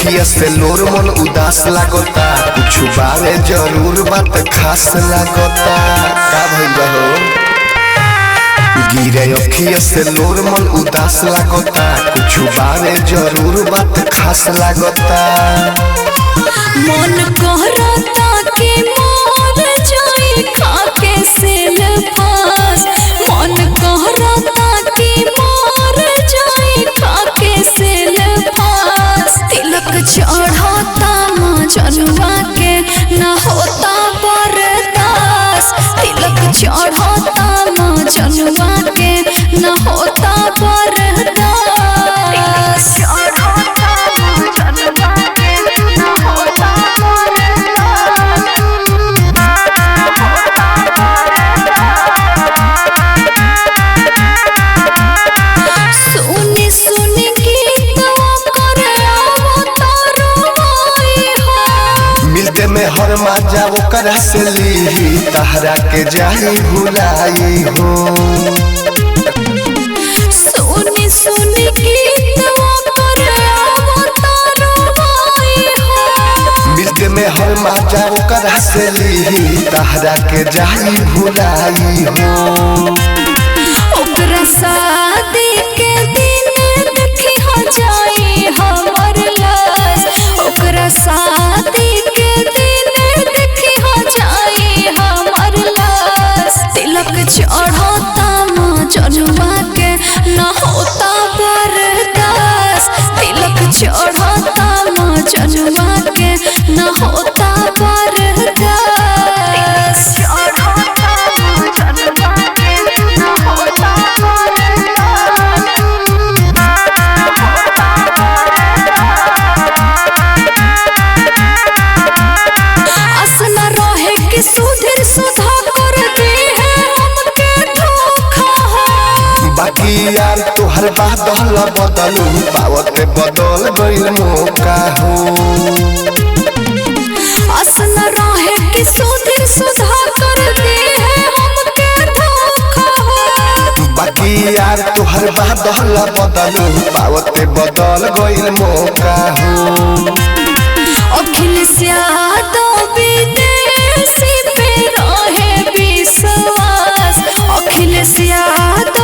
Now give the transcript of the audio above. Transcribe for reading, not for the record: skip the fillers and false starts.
अखिया से लोर मन उदास लागता, कुछ बारे जरूर बात खास लागता। का भइल बा हो? गिरे अखिया से लोर मन उदास लागता, कुछ बारे जरूर बात खास लागता। मन कहता कि मोर जाई खाके सेल्फास, मन कहता कि मोर जाई खाके सेल्फास। तिलक चढ़ता मजनुआ के न होता बर्दाश्त, तिलक चढ़ता मजनुआ के न होता बर्दाश्त। मिलते में हर मजा ओकरा से ली, तहरा के जाई भुलाई हो। सुनी सुनी मिलते में हर मजा ओकरा से ली, तहरा के जाई भुलाई हो। ओकरा शादी के दिन देखी हो जाई हमर लाश, ओकरा शादी के दिन देखी हो जाई हमर लाश। तिलक चढ़ता मजनुआ के न होता बर्दाश्त, तिलक चढ़ता मजनुआ के न होता बर्दाश्त। बाकी यार तोहर बादल बदलू, पावते बदल गइल मौका हो। असन रहे कि सुधीर सुधा कर दे हमके धोखा हो। बाकी यार तोहर बादल बदलू, पावते बदल गइल मौका हो। अखिलेश यादव विदेशी पे रहे विश्वास, अखिलेश यादव